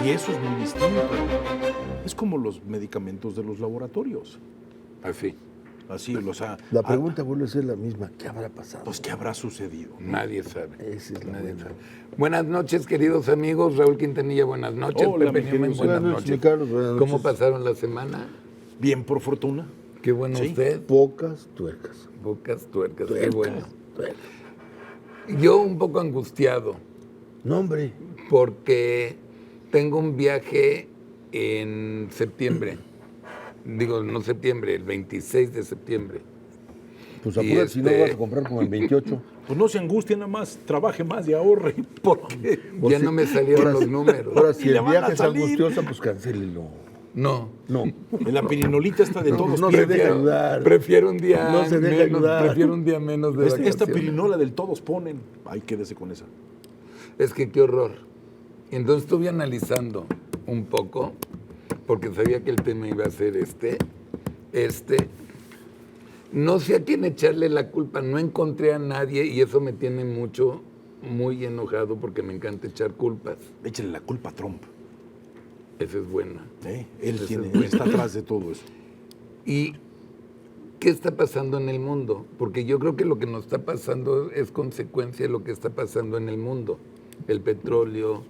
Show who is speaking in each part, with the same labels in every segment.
Speaker 1: Y eso es muy distinto. Es como los medicamentos de los laboratorios. Así, o sea...
Speaker 2: La pregunta vuelve a ser la misma. ¿Qué habrá pasado?
Speaker 1: Pues, ¿qué habrá sucedido?
Speaker 3: Nadie sabe.
Speaker 2: Esa es la
Speaker 3: Nadie
Speaker 2: buena.
Speaker 3: sabe. Buenas noches, queridos amigos. Raúl Quintanilla, buenas noches.
Speaker 1: Hola,
Speaker 3: Pepe
Speaker 1: mi
Speaker 3: Newman,
Speaker 1: querido
Speaker 3: buenas
Speaker 2: Buenas noches,
Speaker 3: noches.
Speaker 2: mi Carlos, buenas
Speaker 3: ¿Cómo
Speaker 2: noches.
Speaker 3: pasaron la semana?
Speaker 1: Bien, por fortuna.
Speaker 3: Qué bueno
Speaker 1: Sí.
Speaker 3: usted.
Speaker 2: Pocas tuercas.
Speaker 3: Pocas tuercas, qué
Speaker 2: Tuercas,
Speaker 3: bueno.
Speaker 2: tuercas.
Speaker 3: Yo un poco angustiado
Speaker 2: No, hombre.
Speaker 3: porque tengo un viaje en septiembre. Digo, no septiembre, el 26 de septiembre.
Speaker 2: Pues
Speaker 3: Y
Speaker 2: apúrate, si no vas a comprar como el 28.
Speaker 1: Pues no se angustie, nada más, trabaje más y ahorre, porque...
Speaker 3: Ya no me salieron los números.
Speaker 2: Ahora, si
Speaker 1: Y le
Speaker 2: el
Speaker 1: van
Speaker 2: viaje
Speaker 1: a
Speaker 2: es
Speaker 1: salir.
Speaker 2: angustioso, pues cancélelo.
Speaker 3: No.
Speaker 2: No.
Speaker 1: la pirinolita está de todos.
Speaker 2: no se deja ayudar.
Speaker 3: Prefiero un día
Speaker 2: No se deja
Speaker 3: menos,
Speaker 2: ayudar.
Speaker 3: prefiero un día menos de
Speaker 1: Esta
Speaker 3: vacaciones.
Speaker 1: pirinola del todos ponen. Ay, quédese con esa.
Speaker 3: Es que qué horror. Entonces estuve analizando un poco, porque sabía que el tema iba a ser este. No sé a quién echarle la culpa, no encontré a nadie y eso me tiene muy enojado porque me encanta echar culpas.
Speaker 1: Échale la culpa a Trump.
Speaker 3: Esa es buena.
Speaker 1: Él está atrás de todo eso.
Speaker 3: ¿Y qué está pasando en el mundo? Porque yo creo que lo que nos está pasando es consecuencia de lo que está pasando en el mundo. El petróleo,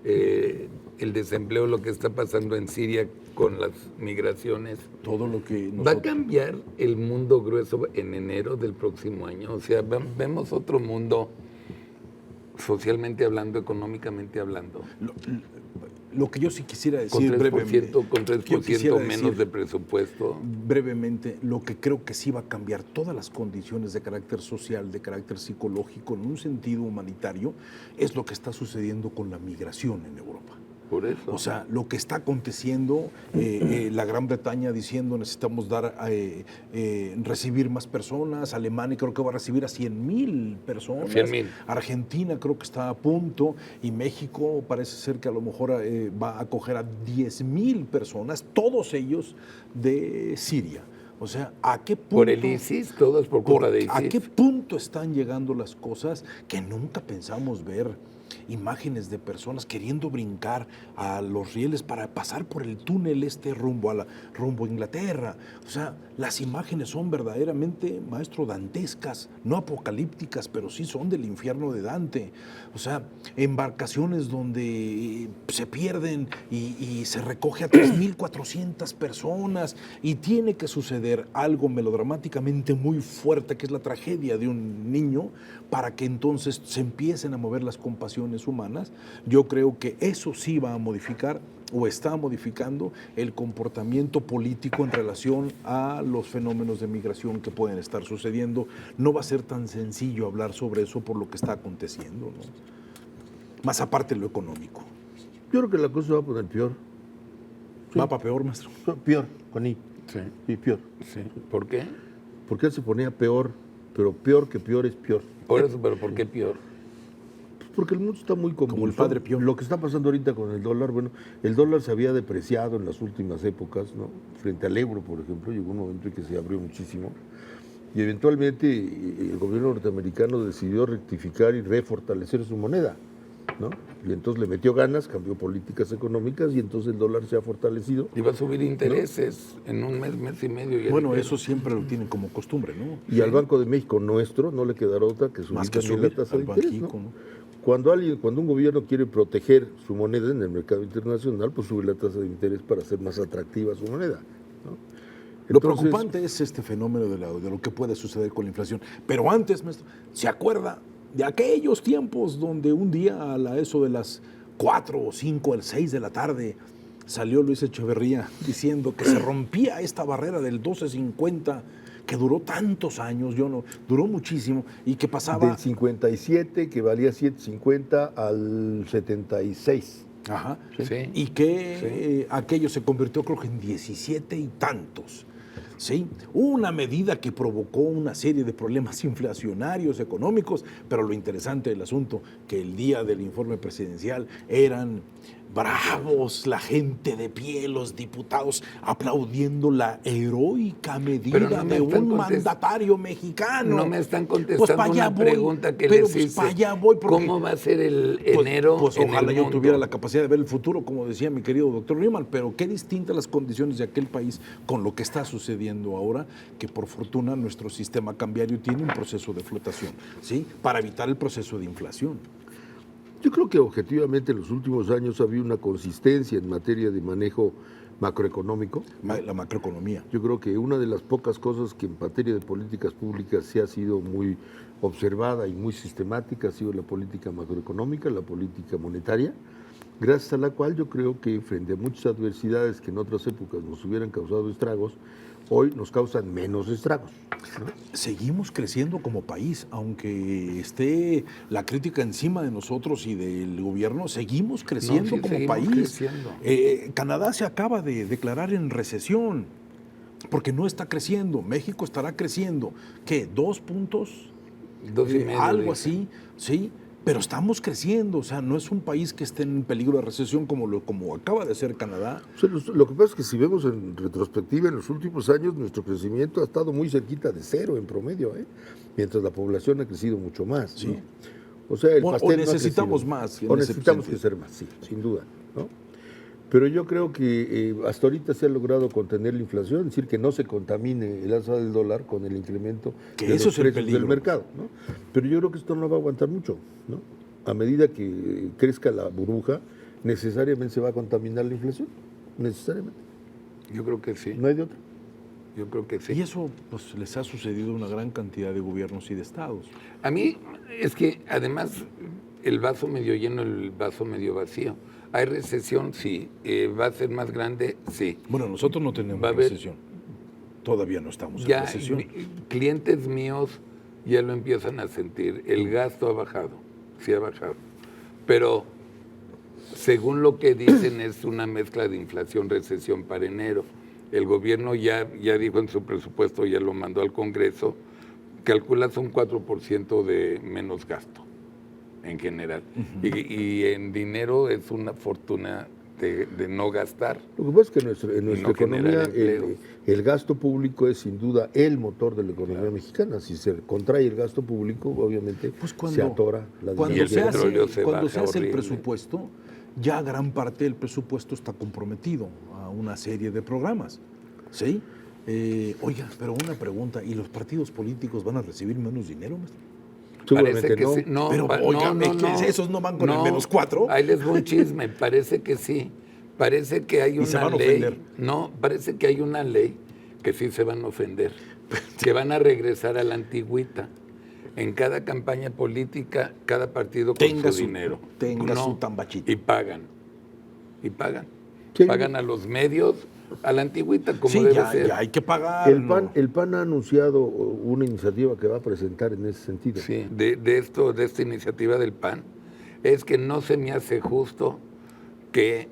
Speaker 3: el desempleo, lo que está pasando en Siria con las migraciones.
Speaker 1: Todo lo que
Speaker 3: ¿Va a cambiar el mundo grueso en enero del próximo año? O sea, vemos otro mundo socialmente hablando, económicamente hablando.
Speaker 1: Lo que yo sí quisiera
Speaker 3: Con
Speaker 1: decir
Speaker 3: 3%,
Speaker 1: brevemente.
Speaker 3: con
Speaker 1: yo quisiera
Speaker 3: 3% menos
Speaker 1: decir
Speaker 3: de presupuesto.
Speaker 1: brevemente, lo que creo que sí va a cambiar todas las condiciones de carácter social, de carácter psicológico, en un sentido humanitario, es lo que está sucediendo con la migración en Europa.
Speaker 3: Por eso.
Speaker 1: O sea, lo que está aconteciendo, la Gran Bretaña diciendo necesitamos recibir más personas, Alemania creo que va a recibir a 100,000 personas,
Speaker 3: 100,000.
Speaker 1: Argentina creo que está a punto y México parece ser que a lo mejor va a acoger a 10,000 personas, todos ellos de Siria. O sea, ¿a qué punto?
Speaker 3: Por el ISIS, todo es por culpa de ISIS.
Speaker 1: ¿A qué punto están llegando las cosas que nunca pensamos ver? Imágenes de personas queriendo brincar a los rieles para pasar por el túnel rumbo a Inglaterra. O sea, las imágenes son verdaderamente, maestro, dantescas, no apocalípticas, pero sí son del infierno de Dante. O sea, embarcaciones donde se pierden y se recoge a 3,400 personas y tiene que suceder algo melodramáticamente muy fuerte, que es la tragedia de un niño, para que entonces se empiecen a mover las compasiones humanas. Yo creo que eso sí va a modificar o está modificando el comportamiento político en relación a los fenómenos de migración que pueden estar sucediendo. No va a ser tan sencillo hablar sobre eso por lo que está aconteciendo, ¿no? Más aparte de lo económico.
Speaker 2: Yo creo que la cosa va a poner peor. Sí.
Speaker 1: Va para peor, maestro.
Speaker 2: Peor, con I.
Speaker 3: Sí.
Speaker 2: Sí, peor.
Speaker 3: Sí. ¿Por qué?
Speaker 2: Porque él se ponía peor, pero peor que peor es peor.
Speaker 3: Por eso, pero ¿por qué peor?
Speaker 2: Porque el mundo está muy convulso.
Speaker 1: Como el padre Pío.
Speaker 2: Lo que está pasando ahorita con el dólar, bueno, el dólar se había depreciado en las últimas épocas, ¿no? Frente al euro, por ejemplo, llegó un momento en que se abrió muchísimo. Y eventualmente el gobierno norteamericano decidió rectificar y refortalecer su moneda, ¿no? Y entonces le metió ganas, cambió políticas económicas y entonces el dólar se ha fortalecido.
Speaker 3: Y va a subir intereses en un mes, mes y medio. Ya
Speaker 1: Bueno,
Speaker 3: ni
Speaker 1: eso siempre lo tienen como costumbre, ¿no?
Speaker 2: Y al Banco de México nuestro no le quedará otra que subir
Speaker 1: Más que
Speaker 2: también
Speaker 1: subir
Speaker 2: la tasa de
Speaker 1: al
Speaker 2: interés,
Speaker 1: Banxico,
Speaker 2: ¿no?
Speaker 1: ¿no?
Speaker 2: Cuando un gobierno quiere proteger su moneda en el mercado internacional, pues sube la tasa de interés para hacer más atractiva su moneda, ¿no?
Speaker 1: Lo
Speaker 2: Entonces,
Speaker 1: preocupante es este fenómeno de lo que puede suceder con la inflación. Pero antes, maestro, ¿se acuerda de aquellos tiempos donde un día a eso de las 4 o 5, el 6 de la tarde, salió Luis Echeverría diciendo que se rompía esta barrera del 12.50 que duró tantos años, duró muchísimo y que pasaba...
Speaker 2: del 57, que valía 7.50, al 76.
Speaker 1: Ajá.
Speaker 3: Sí.
Speaker 1: Y que aquello se convirtió, creo que en 17 y tantos. ¿Sí? Una medida que provocó una serie de problemas inflacionarios, económicos, pero lo interesante del asunto, que el día del informe presidencial eran bravos, la gente de pie, los diputados aplaudiendo la heroica medida
Speaker 3: Pero no me
Speaker 1: de
Speaker 3: están
Speaker 1: un mandatario mexicano.
Speaker 3: No me están
Speaker 1: Pues
Speaker 3: contestando
Speaker 1: para allá
Speaker 3: una
Speaker 1: voy,
Speaker 3: pregunta que
Speaker 1: pero
Speaker 3: les
Speaker 1: pues
Speaker 3: hice.
Speaker 1: para allá voy, porque
Speaker 3: ¿Cómo va a ser el enero
Speaker 1: pues
Speaker 3: en
Speaker 1: ojalá
Speaker 3: el
Speaker 1: yo
Speaker 3: mundo?
Speaker 1: tuviera la capacidad de ver el futuro, como decía mi querido doctor Riemann, pero qué distintas las condiciones de aquel país con lo que está sucediendo ahora, que por fortuna nuestro sistema cambiario tiene un proceso de flotación, ¿sí? Para evitar el proceso de inflación.
Speaker 2: Yo creo que objetivamente en los últimos años ha habido una consistencia en materia de manejo macroeconómico.
Speaker 1: La macroeconomía.
Speaker 2: Yo creo que una de las pocas cosas que en materia de políticas públicas se ha sido muy observada y muy sistemática ha sido la política macroeconómica, la política monetaria, gracias a la cual yo creo que frente a muchas adversidades que en otras épocas nos hubieran causado estragos, hoy nos causan menos estragos, ¿no?
Speaker 1: Seguimos creciendo como país, aunque esté la crítica encima de nosotros y del gobierno, seguimos creciendo
Speaker 3: sí,
Speaker 1: como
Speaker 3: seguimos
Speaker 1: país.
Speaker 3: creciendo.
Speaker 1: Canadá se acaba de declarar en recesión porque no está creciendo. México estará creciendo, ¿qué? 2 puntos,
Speaker 3: 2,5,
Speaker 1: algo
Speaker 3: dice.
Speaker 1: así, sí. Pero estamos creciendo, o sea, no es un país que esté en peligro de recesión como acaba de ser Canadá.
Speaker 2: O sea, lo que pasa es que si vemos en retrospectiva, en los últimos años nuestro crecimiento ha estado muy cerquita de cero en promedio, mientras la población ha crecido mucho más, ¿no?
Speaker 1: Sí.
Speaker 2: O sea, el
Speaker 1: O
Speaker 2: pastel no ha
Speaker 1: necesitamos
Speaker 2: crecido.
Speaker 1: más, en
Speaker 2: O
Speaker 1: ese
Speaker 2: necesitamos
Speaker 1: sentido.
Speaker 2: crecer más, sí, sin duda, ¿no? Pero yo creo que hasta ahorita se ha logrado contener la inflación, es decir, que no se contamine el alza del dólar con el incremento
Speaker 1: Que
Speaker 2: de
Speaker 1: eso
Speaker 2: los
Speaker 1: es el
Speaker 2: precios
Speaker 1: peligro.
Speaker 2: del mercado, ¿no? Pero yo creo que esto no va a aguantar mucho, ¿no? A medida que crezca la burbuja, necesariamente se va a contaminar la inflación, necesariamente,
Speaker 3: Yo creo que sí.
Speaker 2: no hay de otra.
Speaker 3: Yo creo que sí.
Speaker 1: Y eso pues les ha sucedido a una gran cantidad de gobiernos y de estados.
Speaker 3: A mí es que además el vaso medio lleno, el vaso medio vacío. ¿Hay recesión? Sí. ¿Va a ser más grande? Sí.
Speaker 1: Bueno, nosotros no tenemos
Speaker 3: Va a haber-
Speaker 1: recesión. Todavía no estamos en
Speaker 3: Ya
Speaker 1: recesión.
Speaker 3: clientes míos ya lo empiezan a sentir. El gasto ha bajado, sí ha bajado. Pero según lo que dicen es una mezcla de inflación, recesión para enero. El gobierno ya dijo en su presupuesto, ya lo mandó al Congreso, calcula un 4% de menos gasto en general. Y en dinero es una fortuna de no gastar.
Speaker 2: Lo que pasa es que en nuestra
Speaker 3: no generar
Speaker 2: economía
Speaker 3: empleo.
Speaker 2: el gasto público es sin duda el motor de la economía mexicana. Si se contrae el gasto público, obviamente
Speaker 1: Pues
Speaker 2: se atora la
Speaker 1: cuando
Speaker 3: Y el
Speaker 1: se hace,
Speaker 3: petróleo se
Speaker 1: cuando
Speaker 3: baja
Speaker 1: se hace el
Speaker 3: horrible.
Speaker 1: presupuesto, ya gran parte del presupuesto está comprometido a una serie de programas. ¿Sí? Oiga, pero una pregunta, ¿y los partidos políticos van a recibir menos dinero, maestro?
Speaker 2: Seguramente
Speaker 3: Parece que
Speaker 2: no.
Speaker 3: sí. No,
Speaker 1: Pero, óigame, ¿que esos no van con el -4?
Speaker 3: Ahí les va un chisme, parece que sí. Parece que hay
Speaker 1: Y se
Speaker 3: una
Speaker 1: van a
Speaker 3: ley.
Speaker 1: ofender.
Speaker 3: No, parece que hay una ley que sí se van a ofender. Que van a regresar a la antigüita. En cada campaña política, cada partido con
Speaker 1: Tenga
Speaker 3: su dinero.
Speaker 1: tenga su tambachito.
Speaker 3: Y pagan. Y pagan.
Speaker 2: Sí.
Speaker 3: Pagan a los medios, a la antigüita, como
Speaker 1: Sí,
Speaker 3: debe
Speaker 1: ya,
Speaker 3: ser.
Speaker 1: ya hay que pagar.
Speaker 2: El PAN ha anunciado una iniciativa que va a presentar en ese sentido.
Speaker 3: Sí, de esta iniciativa del PAN, es que no se me hace justo que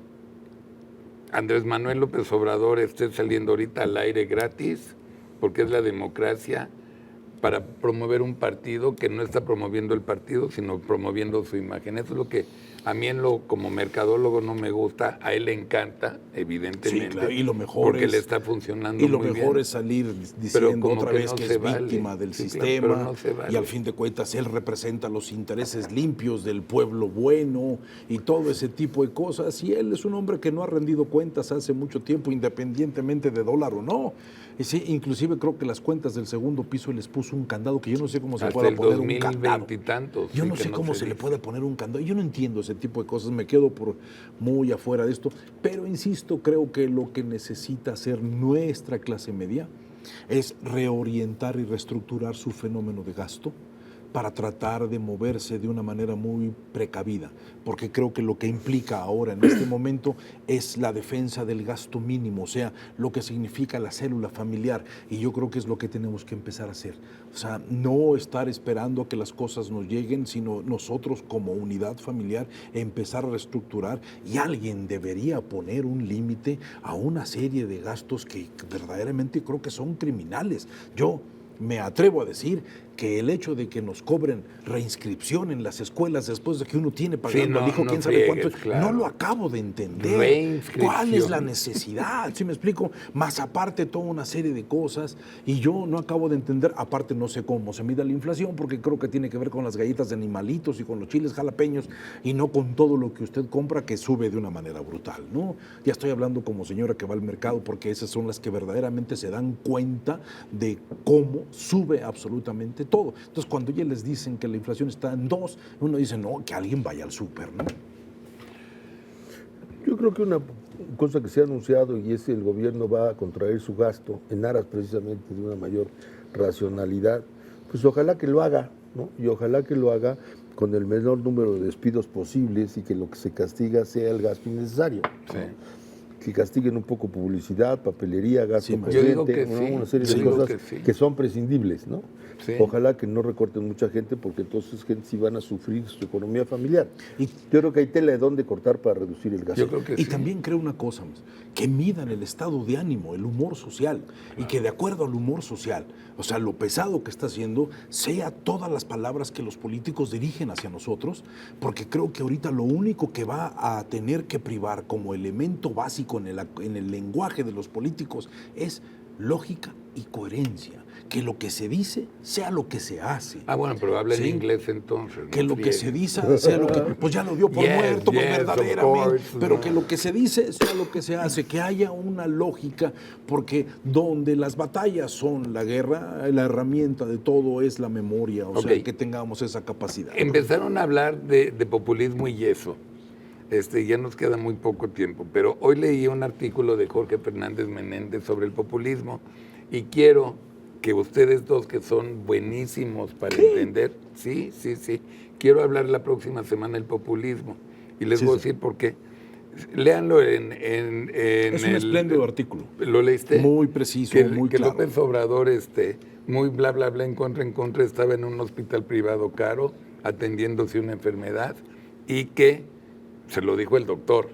Speaker 3: Andrés Manuel López Obrador esté saliendo ahorita al aire gratis, porque es la democracia, para promover un partido que no está promoviendo el partido, sino promoviendo su imagen. Eso es lo que a mí como mercadólogo no me gusta, a él le encanta, evidentemente,
Speaker 1: Sí, claro, y lo mejor
Speaker 3: porque
Speaker 1: es-
Speaker 3: le está funcionando
Speaker 1: Y lo
Speaker 3: muy
Speaker 1: mejor
Speaker 3: bien.
Speaker 1: es salir
Speaker 3: Pero
Speaker 1: diciendo
Speaker 3: como
Speaker 1: otra
Speaker 3: que
Speaker 1: vez
Speaker 3: no
Speaker 1: que
Speaker 3: se
Speaker 1: es
Speaker 3: vale.
Speaker 1: víctima del
Speaker 3: Sí, claro,
Speaker 1: sistema,
Speaker 3: pero no se vale.
Speaker 1: y al fin de cuentas él representa los intereses limpios del pueblo bueno y todo ese tipo de cosas, y él es un hombre que no ha rendido cuentas hace mucho tiempo, independientemente de dólar o no. Y sí, inclusive creo que las cuentas del segundo piso les puso un candado que yo no sé cómo se
Speaker 3: Hasta
Speaker 1: pueda
Speaker 3: el
Speaker 1: poner un candado.
Speaker 3: 2020 y tantos.
Speaker 1: Yo
Speaker 3: sí,
Speaker 1: no
Speaker 3: que
Speaker 1: sé cómo se le
Speaker 3: dice.
Speaker 1: puede poner un candado. Yo no entiendo ese tipo de cosas. Me quedo por muy afuera de esto. Pero insisto, creo que lo que necesita hacer nuestra clase media es reorientar y reestructurar su fenómeno de gasto para tratar de moverse de una manera muy precavida, porque creo que lo que implica ahora en este momento es la defensa del gasto mínimo, o sea, lo que significa la célula familiar, y yo creo que es lo que tenemos que empezar a hacer. O sea, no estar esperando a que las cosas nos lleguen, sino nosotros como unidad familiar empezar a reestructurar, y alguien debería poner un límite a una serie de gastos que verdaderamente creo que son criminales. Yo me atrevo a decir que el hecho de que nos cobren reinscripción en las escuelas después de que uno tiene pagando
Speaker 3: Sí, no,
Speaker 1: al hijo
Speaker 3: no
Speaker 1: quién sabe
Speaker 3: friegues,
Speaker 1: cuánto,
Speaker 3: claro.
Speaker 1: no lo acabo de entender.
Speaker 3: Reinscripción.
Speaker 1: ¿Cuál es la necesidad? ¿Sí me explico? Más aparte toda una serie de cosas y yo no acabo de entender, aparte no sé cómo se mide la inflación porque creo que tiene que ver con las galletas de animalitos y con los chiles jalapeños y no con todo lo que usted compra que sube de una manera brutal, ¿no? Ya estoy hablando como señora que va al mercado porque esas son las que verdaderamente se dan cuenta de cómo sube absolutamente todo. Entonces cuando ya les dicen que la inflación está en 2, uno dice, no, que alguien vaya al súper, ¿no?
Speaker 2: Yo creo que una cosa que se ha anunciado y es que el gobierno va a contraer su gasto en aras precisamente de una mayor racionalidad, pues ojalá que lo haga, ¿no? Y ojalá que lo haga con el menor número de despidos posibles y que lo que se castiga sea el gasto innecesario.
Speaker 3: Sí.
Speaker 2: Que castiguen un poco publicidad, papelería, gasto
Speaker 1: Sí,
Speaker 2: corriente,
Speaker 3: yo digo que
Speaker 2: ¿no?
Speaker 3: sí,
Speaker 2: Una serie
Speaker 3: yo
Speaker 2: de
Speaker 3: digo
Speaker 2: cosas
Speaker 3: que sí.
Speaker 2: que son prescindibles, ¿no?
Speaker 3: Sí.
Speaker 2: Ojalá que no recorten mucha gente porque entonces gente sí van a sufrir su economía familiar.
Speaker 1: Y-
Speaker 2: Yo creo que hay tela de dónde cortar para reducir el gasto.
Speaker 3: Yo creo que
Speaker 1: Y
Speaker 3: sí.
Speaker 1: también creo una cosa más, que midan el estado de ánimo, el humor social, y que de acuerdo al humor social, o sea, lo pesado que está haciendo, sea todas las palabras que los políticos dirigen hacia nosotros, porque creo que ahorita lo único que va a tener que privar como elemento básico en el lenguaje de los políticos es lógica y coherencia, que lo que se dice sea lo que se hace.
Speaker 3: Ah, bueno, pero habla en
Speaker 1: Sí.
Speaker 3: inglés entonces.
Speaker 1: Que
Speaker 3: no
Speaker 1: lo que
Speaker 3: friegues.
Speaker 1: se dice sea lo que, pues ya lo dio por
Speaker 3: Yes,
Speaker 1: muerto, pues
Speaker 3: yes, of
Speaker 1: verdaderamente,
Speaker 3: course,
Speaker 1: pero
Speaker 3: no.
Speaker 1: que lo que se dice sea lo que se hace, que haya una lógica, porque donde las batallas son la guerra, la herramienta de todo es la memoria, o sea,
Speaker 3: Ok.
Speaker 1: que tengamos esa capacidad.
Speaker 3: Empezaron a hablar de populismo y eso. Ya nos queda muy poco tiempo, pero hoy leí un artículo de Jorge Fernández Menéndez sobre el populismo y quiero que ustedes dos, que son buenísimos para entender, sí, quiero hablar la próxima semana del populismo y les
Speaker 1: Sí,
Speaker 3: voy a
Speaker 1: sí.
Speaker 3: decir por qué. Léanlo en
Speaker 1: Es un espléndido artículo.
Speaker 3: ¿Lo leíste?
Speaker 1: Muy preciso,
Speaker 3: que,
Speaker 1: muy
Speaker 3: que
Speaker 1: claro.
Speaker 3: López Obrador, muy bla, bla, bla, en contra, estaba en un hospital privado caro, atendiéndose una enfermedad, y que, se lo dijo el doctor,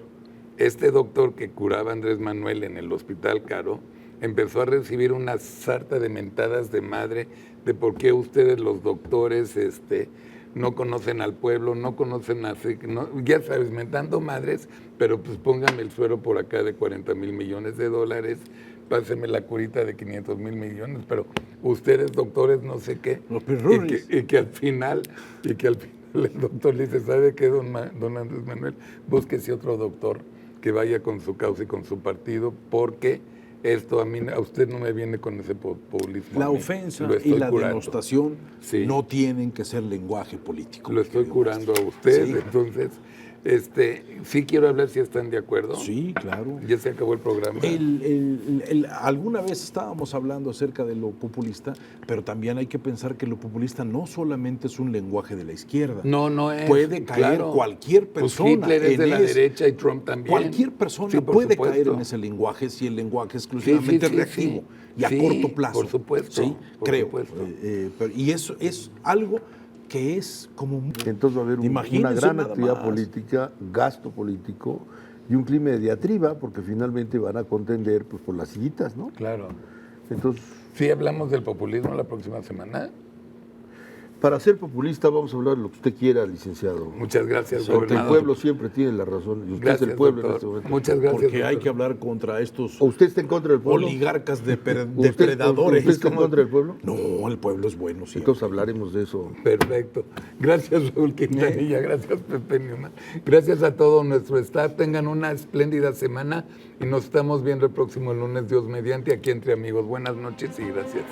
Speaker 3: este doctor que curaba a Andrés Manuel en el hospital caro, empezó a recibir una sarta de mentadas de madre de por qué ustedes los doctores no conocen al pueblo, no conocen a... ya sabes, mentando madres, pero pues pónganme el suero por acá de 40,000 millones de dólares, pásenme la curita de 500,000 millones, pero ustedes doctores no sé qué.
Speaker 1: Los pirruris.
Speaker 3: Y que al final el doctor le dice, ¿sabe qué, don Andrés Manuel? Búsquese otro doctor que vaya con su causa y con su partido, porque esto a usted no me viene con ese populismo.
Speaker 1: La
Speaker 3: a mí.
Speaker 1: ofensa
Speaker 3: Lo
Speaker 1: y
Speaker 3: estoy
Speaker 1: la
Speaker 3: curando.
Speaker 1: denostación
Speaker 3: Sí.
Speaker 1: no tienen que ser lenguaje político.
Speaker 3: Lo
Speaker 1: mi
Speaker 3: estoy
Speaker 1: querido
Speaker 3: curando a
Speaker 1: maestro.
Speaker 3: usted,
Speaker 1: Sí.
Speaker 3: entonces, sí quiero hablar si están de acuerdo.
Speaker 1: Sí, claro.
Speaker 3: Ya se acabó el programa.
Speaker 1: Alguna vez estábamos hablando acerca de lo populista, pero también hay que pensar que lo populista no solamente es un lenguaje de la izquierda.
Speaker 3: No es.
Speaker 1: Puede caer
Speaker 3: claro.
Speaker 1: cualquier
Speaker 3: Pues
Speaker 1: persona.
Speaker 3: Hitler es
Speaker 1: en
Speaker 3: de la
Speaker 1: ese-
Speaker 3: derecha y Trump también.
Speaker 1: Cualquier persona
Speaker 3: Sí, por
Speaker 1: puede
Speaker 3: supuesto.
Speaker 1: caer en ese lenguaje si el lenguaje es exclusivamente
Speaker 3: sí,
Speaker 1: reactivo
Speaker 3: sí.
Speaker 1: y a
Speaker 3: Sí,
Speaker 1: corto plazo.
Speaker 3: por supuesto,
Speaker 1: Sí,
Speaker 3: por
Speaker 1: creo.
Speaker 3: supuesto.
Speaker 1: Y eso es algo que es como...
Speaker 2: Entonces va a haber una
Speaker 1: Imagínense
Speaker 2: gran
Speaker 1: nada
Speaker 2: actividad
Speaker 1: más.
Speaker 2: política, gasto político y un clima de diatriba, porque finalmente van a contender pues, por las sillitas, ¿no?
Speaker 3: Claro.
Speaker 2: Entonces,
Speaker 3: Sí, hablamos del populismo la próxima semana.
Speaker 2: para ser populista vamos a hablar de lo que usted quiera, licenciado.
Speaker 3: Muchas gracias,
Speaker 2: Porque el
Speaker 3: gobernador.
Speaker 2: pueblo siempre tiene la razón, y usted
Speaker 3: Gracias,
Speaker 2: es el pueblo en
Speaker 3: doctor.
Speaker 2: este momento.
Speaker 3: Muchas gracias,
Speaker 1: Porque hay
Speaker 3: doctor.
Speaker 1: que hablar contra estos
Speaker 2: ¿O usted está en contra del pueblo?
Speaker 1: oligarcas
Speaker 2: ¿Usted
Speaker 1: depredadores.
Speaker 2: está en contra del pueblo?
Speaker 1: No, el pueblo es bueno, sí.
Speaker 2: Entonces hablaremos de eso.
Speaker 3: Perfecto. Gracias, Raúl Quintanilla. Gracias, Pepe Newman. Gracias a todo nuestro staff. Tengan una espléndida semana y nos estamos viendo el próximo lunes, Dios mediante, aquí entre amigos. Buenas noches y gracias.